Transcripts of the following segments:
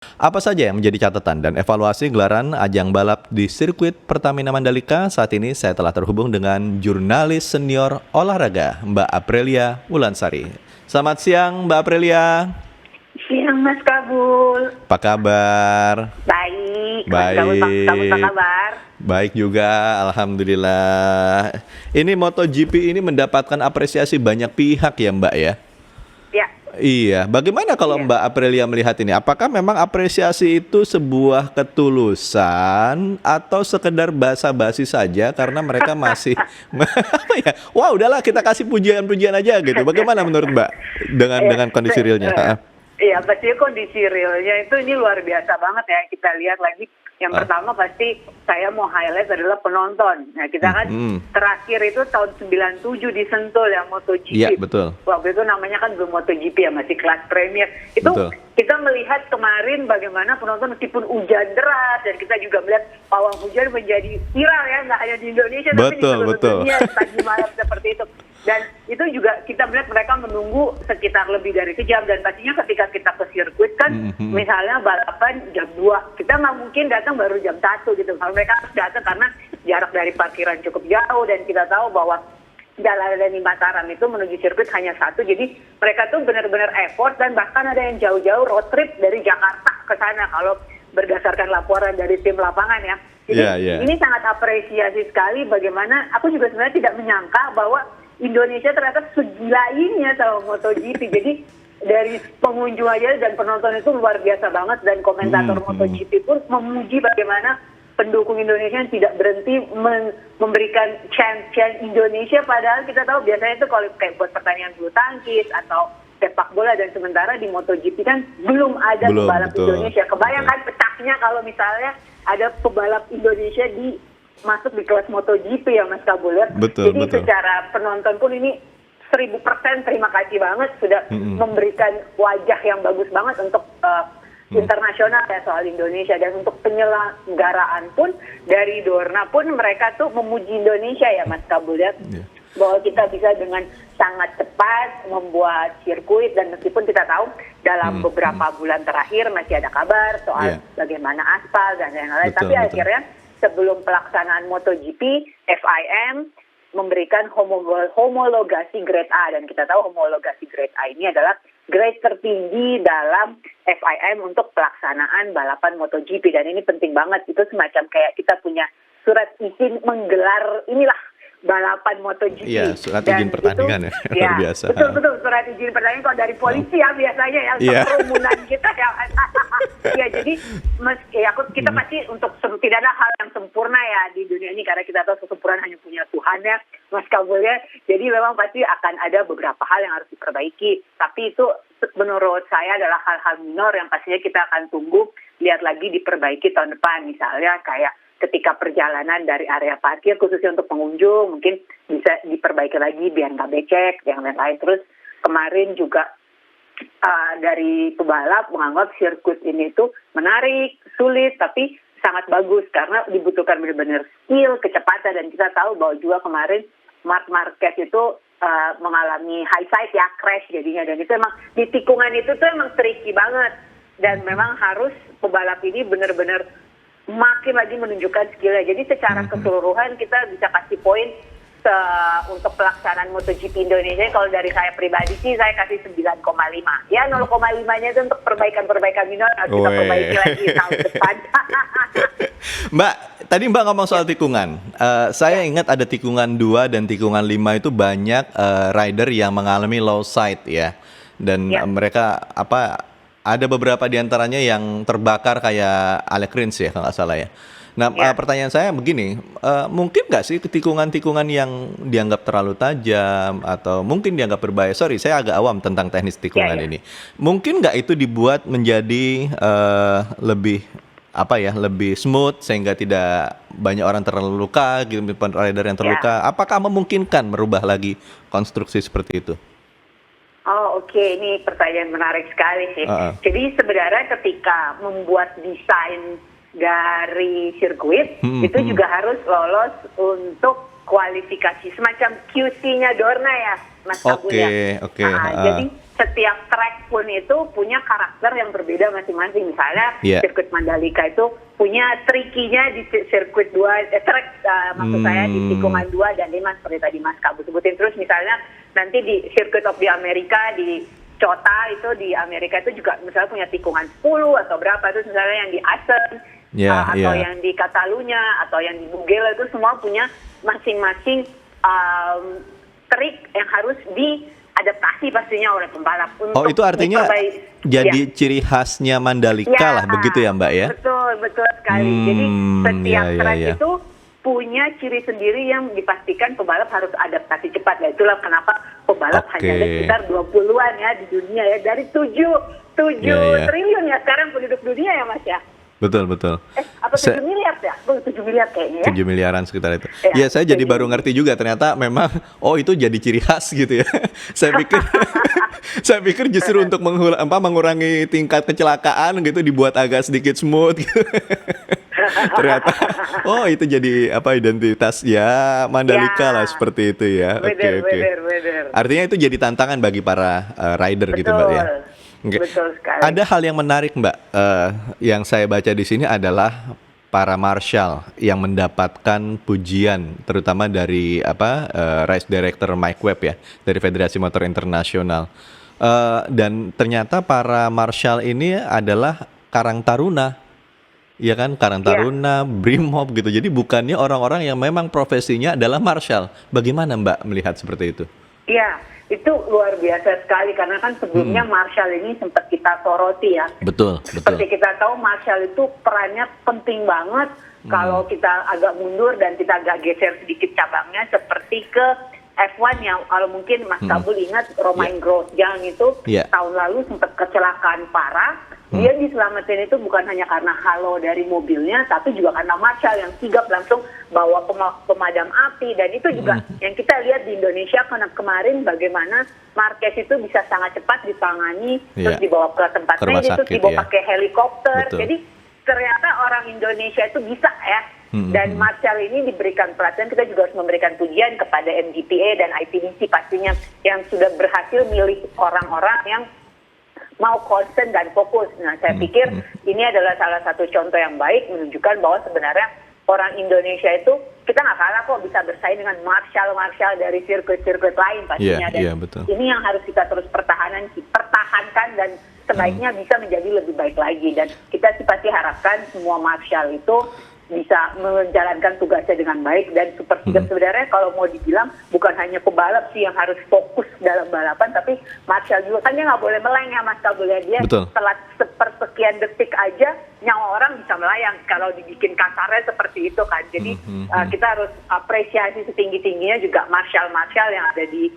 Apa saja yang menjadi catatan dan evaluasi gelaran ajang balap di sirkuit Pertamina Mandalika? Saat ini saya telah terhubung dengan jurnalis senior olahraga Mbak Aprilia Wulansari. Selamat siang Mbak Aprilia. Siang Mas Kabul. Apa kabar? Baik. Mas Kabul, apa Baik. kabar? Baik juga, alhamdulillah. Ini MotoGP ini mendapatkan apresiasi banyak pihak ya Mbak ya? Ya. Iya, bagaimana kalau Iya. Mbak Aprilia melihat ini? Apakah memang apresiasi itu sebuah ketulusan atau sekedar basa-basi saja karena mereka masih apa ya? Wah, udahlah kita kasih pujian-pujian aja gitu. Bagaimana menurut Mbak dengan kondisi realnya? Iya, pasti kondisi realnya itu ini luar biasa banget ya. Kita lihat lagi. Yang pertama pasti saya mau highlight adalah penonton. Nah, kita kan terakhir itu tahun 97 di Sentul yang MotoGP. Iya, betul. Waktu itu namanya kan belum MotoGP ya, masih kelas Premier. Itu Betul. kita melihat kemarin bagaimana penonton meskipun hujan deras dan kita juga melihat pawang hujan menjadi viral ya, nggak hanya di Indonesia tapi di seluruh dunia pagi malam seperti itu. Dan itu juga kita melihat mereka menunggu sekitar lebih dari sejam, dan pastinya ketika kita ke sirkuit kan misalnya balapan jam 2, kita nggak mungkin datang baru jam 1 gitu. Kalau mereka harus datang karena jarak dari parkiran cukup jauh, dan kita tahu bahwa jalan dari Mataram itu menuju sirkuit hanya satu, jadi mereka tuh benar-benar effort, dan bahkan ada yang jauh-jauh road trip dari Jakarta ke sana kalau berdasarkan laporan dari tim lapangan ya. Jadi ini sangat apresiasi sekali bagaimana aku juga sebenarnya tidak menyangka bahwa Indonesia ternyata segila ini ya sama MotoGP. Jadi dari pengunjung aja dan penonton itu luar biasa banget, dan komentator MotoGP pun memuji bagaimana pendukung Indonesia yang tidak berhenti memberikan chant Indonesia, padahal kita tahu biasanya itu kalau kayak buat pertandingan bulu tangkis atau sepak bola, dan sementara di MotoGP kan belum ada pebalap Indonesia. Kebayangkan pecahnya kalau misalnya ada pebalap Indonesia masuk di kelas MotoGP ya Mas Kabul ya. Jadi secara penonton pun ini 1000% terima kasih banget sudah memberikan wajah yang bagus banget untuk internasional ya soal Indonesia, dan untuk penyelenggaraan pun dari Dorna pun mereka tuh memuji Indonesia ya Mas Kabul ya. Bahwa kita bisa dengan sangat cepat membuat sirkuit, dan meskipun kita tahu dalam beberapa bulan terakhir masih ada kabar soal bagaimana aspal dan lain-lain, tapi akhirnya sebelum pelaksanaan MotoGP, FIM memberikan homologasi grade A, dan kita tahu homologasi grade A ini adalah grade tertinggi dalam FIM untuk pelaksanaan balapan MotoGP, dan ini penting banget. Itu semacam kayak kita punya surat izin menggelar inilah balapan MotoGP. Iya, surat izin pertandingan ya, luar biasa. Betul, surat izin pertandingan kalau dari polisi ya biasanya ya, kerumunan kita ya. Ya, jadi kita pasti untuk tidak ada hal yang sempurna ya di dunia ini, karena kita tahu kesempurnaan hanya punya Tuhan ya, Mas Kabul ya. Jadi memang pasti akan ada beberapa hal yang harus diperbaiki, tapi itu menurut saya adalah hal-hal minor yang pastinya kita akan tunggu lihat lagi diperbaiki tahun depan. Misalnya kayak ketika perjalanan dari area parkir khususnya untuk pengunjung mungkin bisa diperbaiki lagi biar nggak becek, yang lain-lain. Terus kemarin juga dari pebalap menganggap sirkuit ini tuh menarik, sulit, tapi sangat bagus karena dibutuhkan benar-benar skill, kecepatan, dan kita tahu bahwa juga kemarin Marc Marquez itu mengalami high side ya, crash jadinya, dan itu emang di tikungan itu tuh emang tricky banget, dan memang harus pebalap ini benar-benar makin lagi menunjukkan skillnya. Jadi secara keseluruhan kita bisa kasih poin untuk pelaksanaan MotoGP Indonesia. Kalau dari saya pribadi sih saya kasih 9,5. Ya 0,5-nya itu untuk perbaikan-perbaikan minor harus kita perbaiki lagi tahun depan. Mbak, tadi Mbak ngomong soal tikungan. Saya ingat ada tikungan 2 dan tikungan 5 itu banyak rider yang mengalami low side ya. Dan mereka ada beberapa di antaranya yang terbakar kayak Alex Rins ya kalau nggak salah ya. Nah pertanyaan saya begini, mungkin nggak sih tikungan-tikungan yang dianggap terlalu tajam atau mungkin dianggap berbahaya? Sorry, saya agak awam tentang teknis tikungan ini. Mungkin nggak itu dibuat menjadi lebih smooth sehingga tidak banyak orang terluka, gitu, rider yang terluka. Apakah memungkinkan merubah lagi konstruksi seperti itu? Oh oke, ini pertanyaan menarik sekali sih. Jadi sebenarnya ketika membuat desain dari sirkuit itu juga harus lolos untuk kualifikasi, semacam QC-nya Dorna ya, Mas Kabul ya. Oke. Jadi setiap track pun itu punya karakter yang berbeda masing-masing. Misalnya sirkuit Mandalika itu punya trikinya di sirkuit 2, maksud saya di tikungan 2 dan 5 seperti tadi Mas Kabul sebutin. Terus misalnya nanti di Circuit of the America di Chota itu di Amerika itu juga misalnya punya tikungan 10 atau berapa, terus misalnya yang di Assen atau yang di Catalunya atau yang di Mugello itu semua punya masing-masing trik yang harus diadaptasi pastinya oleh pembalap. Itu artinya jadi ciri khasnya Mandalika lah, begitu ya Mbak ya? Betul sekali. Jadi setiap track itu punya ciri sendiri yang dipastikan pembalap harus adaptasi cepat. Ya itulah kenapa pembalap hanya ada sekitar 20-an ya di dunia ya, dari 7 triliun ya sekarang penduduk dunia ya Mas ya. Betul. Apa 7 miliar ya? 7 miliar kayaknya ya. 7 miliaran sekitar itu. Ya, saya jadi baru ngerti juga ternyata memang itu jadi ciri khas gitu ya. Saya pikir justru untuk mengurangi tingkat kecelakaan gitu dibuat agak sedikit smooth gitu. Ternyata itu jadi identitas ya Mandalika lah seperti itu ya. Oke. Artinya itu jadi tantangan bagi para rider gitu Mbak ya. Betul sekali. Ada hal yang menarik Mbak, yang saya baca di sini adalah para marshal yang mendapatkan pujian, terutama dari race director Mike Webb ya, dari Federasi Motor Internasional. Dan ternyata para marshal ini adalah Karang Taruna, ya kan, Karang Taruna, Brimhop gitu. Jadi bukannya orang-orang yang memang profesinya adalah marshal. Bagaimana Mbak melihat seperti itu? Iya. Itu luar biasa sekali karena kan sebelumnya marshal ini sempat kita soroti ya. Betul. Seperti kita tahu marshal itu perannya penting banget kalau kita agak mundur dan kita agak geser sedikit cabangnya seperti ke F1 yang kalau mungkin Mas Kabul ingat Romain Grosjean itu tahun lalu sempat kecelakaan parah. Dia diselamatin itu bukan hanya karena halo dari mobilnya, tapi juga karena marshal yang sigap langsung bawa pemadam api. Dan itu juga yang kita lihat di Indonesia kemarin bagaimana Marquez itu bisa sangat cepat ditangani, terus dibawa ke tempat medis, terus dibawa pakai helikopter. Jadi ternyata orang Indonesia itu bisa ya. Dan marshal ini diberikan perhatian, kita juga harus memberikan pujian kepada MGPA dan ITDC pastinya yang sudah berhasil milih orang-orang yang mau concern dan fokus. Nah, saya pikir ini adalah salah satu contoh yang baik menunjukkan bahwa sebenarnya orang Indonesia itu kita nggak kalah kok bisa bersaing dengan marshal dari sirkuit-sirkuit lain pastinya. Dan ini yang harus kita terus pertahankan dan sebaiknya bisa menjadi lebih baik lagi. Dan kita sih pasti harapkan semua marshal itu bisa menjalankan tugasnya dengan baik. Dan Super Sigap sebenarnya kalau mau dibilang bukan hanya pebalap sih yang harus fokus dalam balapan, tapi marshal juga kan dia nggak boleh meleng ya Mas Kabul ya. Dia setelah sepersekian detik aja nyawa orang bisa melayang kalau dibikin kasarnya seperti itu kan. Jadi kita harus apresiasi setinggi-tingginya juga marshal yang ada di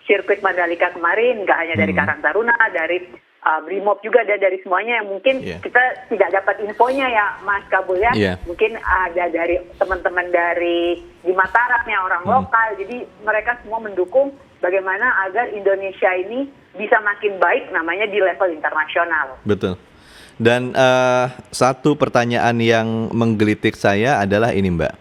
sirkuit Mandalika kemarin, nggak hanya dari Karang Taruna, dari Brimhop juga, dan dari semuanya yang mungkin kita tidak dapat infonya ya Mas Kabul ya. Mungkin ada dari teman-teman dari di Mataram yang orang lokal. Jadi mereka semua mendukung bagaimana agar Indonesia ini bisa makin baik namanya di level internasional. Betul. Dan satu pertanyaan yang menggelitik saya adalah ini Mbak.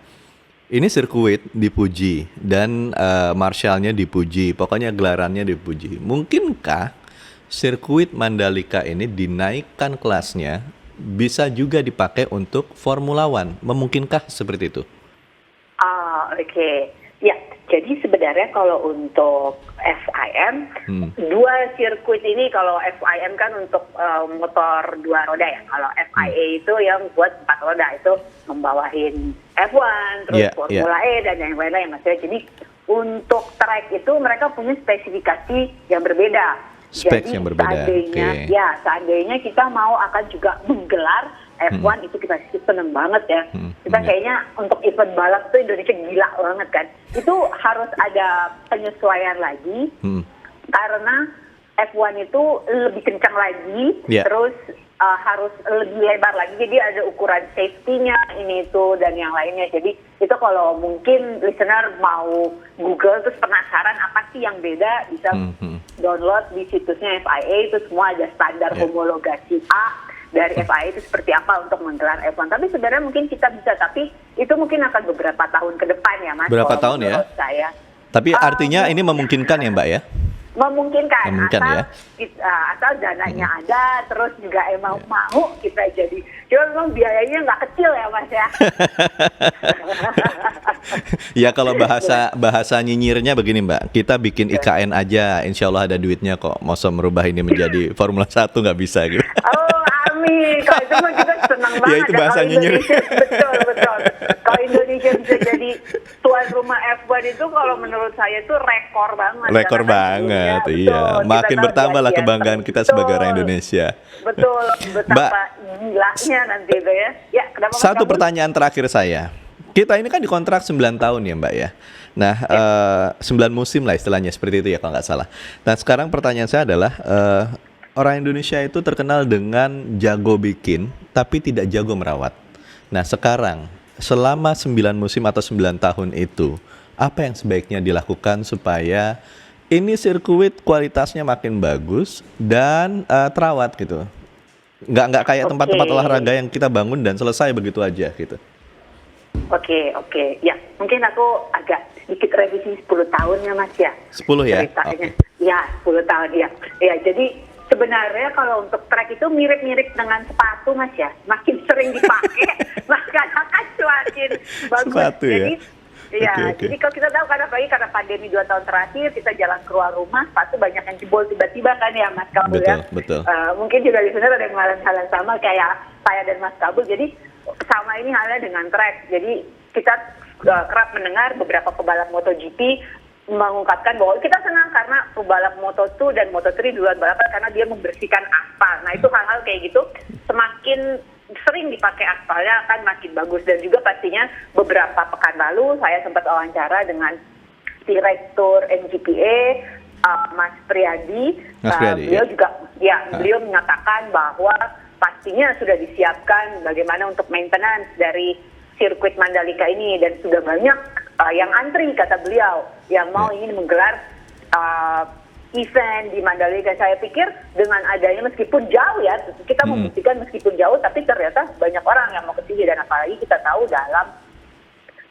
Ini sirkuit dipuji dan marshalnya dipuji, pokoknya gelarannya dipuji. Mungkinkah sirkuit Mandalika ini dinaikkan kelasnya bisa juga dipakai untuk Formula One? Memungkinkah seperti itu? Oke. Ya, jadi sebenarnya kalau untuk FIM, dua sirkuit ini, kalau FIM kan untuk motor 2 roda ya. Kalau FIA itu yang buat 4 roda, itu membawahin F1, terus Formula E dan yang lain-lain. Maksudnya, jadi untuk track itu mereka punya spesifikasi yang berbeda. Specs yang berbeda. Seandainya kita mau akan juga menggelar F1 itu kita seneng banget ya. Kita kayaknya untuk event balap itu Indonesia gila banget kan. Itu harus ada penyesuaian lagi karena F1 itu lebih kencang lagi, terus harus lebih lebar lagi. Jadi ada ukuran safety-nya ini itu dan yang lainnya. Jadi itu kalau mungkin listener mau Google terus penasaran apa sih yang beda, bisa download di situsnya FIA, itu semua ada standar homologasi A, dari FIA itu seperti apa untuk menggelar F1. Tapi sebenarnya mungkin kita bisa, tapi itu mungkin akan beberapa tahun ke depan ya Mas. Berapa tahun ya? Saya. Tapi artinya ini memungkinkan ya Mbak ya? Memungkinkan ya? Asal dananya ada, terus juga emang mau kita jadi. Cuma memang biayanya nggak kecil ya Mas ya. Ya kalau bahasa nyinyirnya begini Mbak, kita bikin IKN aja, insya Allah ada duitnya kok. Masa merubah ini menjadi Formula 1 nggak bisa gitu. Oh amin, kalau itu mah kita senang banget. Ya itu bahasa nyinyir. Betul. Kalau Indonesia bisa jadi tuan rumah F1 itu kalau menurut saya itu rekor banget. Rekor banget, iya. Makin bertambah lah kebanggaan kita sebagai orang Indonesia. Betul, betapa gilanya nanti itu ya. Ya, kenapa satu pertanyaan terakhir saya. Kita ini kan dikontrak 9 tahun ya Mbak ya. Nah, 9 musim lah istilahnya, seperti itu ya kalau nggak salah. Nah sekarang pertanyaan saya adalah, orang Indonesia itu terkenal dengan jago bikin, tapi tidak jago merawat. Nah sekarang, selama 9 musim atau 9 tahun itu, apa yang sebaiknya dilakukan supaya ini sirkuit kualitasnya makin bagus dan terawat gitu? Nggak kayak tempat-tempat olahraga yang kita bangun dan selesai begitu aja gitu. Oke. Ya, mungkin aku agak sedikit revisi 10 tahun ya Mas ya. 10 ya? Ceritanya. Ya, 10 tahun ya. Ya, jadi sebenarnya kalau untuk track itu mirip-mirip dengan sepatu Mas ya. Makin sering dipakai, maka akan semakin bagus. Sepatu ya? Jadi, jadi kalau kita tahu kan apalagi karena pandemi 2 tahun terakhir kita jalan keluar rumah, sepatu banyak yang jebol tiba-tiba kan ya Mas Kabul ya. Betul. Mungkin juga di sana ada yang ngalamin hal yang sama kayak saya dan Mas Kabul. Jadi sama ini halnya dengan track. Jadi kita kerap mendengar beberapa pebalap MotoGP mengungkapkan bahwa kita senang karena pebalap Moto2 dan Moto3 duluan balapan karena dia membersihkan aspal. Nah itu hal-hal kayak gitu semakin sering dipakai aspalnya akan makin bagus. Dan juga pastinya beberapa pekan lalu saya sempat wawancara dengan Direktur MGPA Mas Priadi. Beliau juga beliau menyatakan bahwa pastinya sudah disiapkan bagaimana untuk maintenance dari sirkuit Mandalika ini dan sudah banyak yang antri kata beliau yang mau ingin menggelar event di Mandalika. Saya pikir dengan adanya meskipun jauh ya, kita membuktikan meskipun jauh tapi ternyata banyak orang yang mau ke sini dan apalagi kita tahu dalam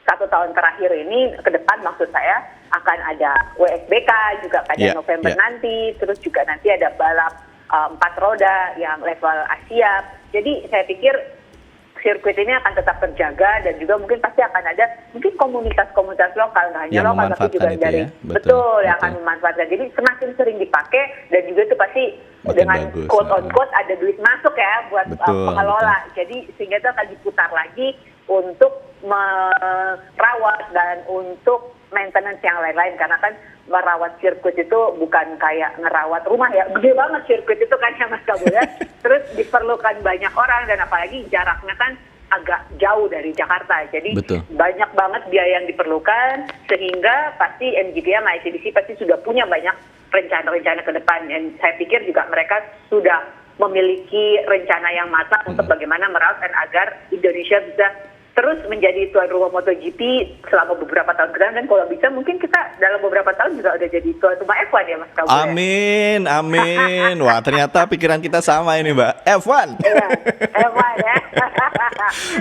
1 tahun terakhir ini ke depan maksud saya akan ada WSBK juga pada November nanti, terus juga nanti ada balap 4 roda yang level Asia. Jadi saya pikir sirkuit ini akan tetap terjaga dan juga mungkin pasti akan ada mungkin komunitas-komunitas lokal, nggak hanya lokal tapi juga dari betul yang akan memanfaatkan. Jadi semakin sering dipakai dan juga itu pasti makin dengan quote on quote ada duit masuk ya buat pengelola. Jadi sehingga itu akan diputar lagi untuk merawat dan untuk maintenance yang lain-lain karena kan merawat sirkuit itu bukan kayak ngerawat rumah ya, gede banget sirkuit itu kan ya Mas Kabul ya. Terus diperlukan banyak orang dan apalagi jaraknya kan agak jauh dari Jakarta, jadi banyak banget biaya yang diperlukan sehingga pasti MGPA sama ICDC pasti sudah punya banyak rencana-rencana ke depan dan saya pikir juga mereka sudah memiliki rencana yang matang untuk bagaimana merawat dan agar Indonesia bisa terus menjadi tuan rumah MotoGP selama beberapa tahun ke depan dan kalau bisa mungkin kita dalam beberapa tahun juga udah jadi tuan rumah F1 ya Mas Kabul. Amin. Wah ternyata pikiran kita sama ini Mbak. F1. Iya, F1 ya.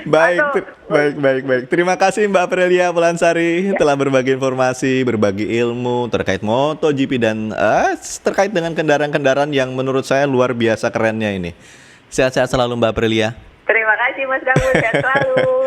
Baik. Terima kasih Mbak Aprilia Pulansari telah berbagi informasi, berbagi ilmu terkait MotoGP dan terkait dengan kendaraan-kendaraan yang menurut saya luar biasa kerennya ini. Sehat-sehat selalu Mbak Aprilia. Terima kasih Mas Kabul, sehat selalu.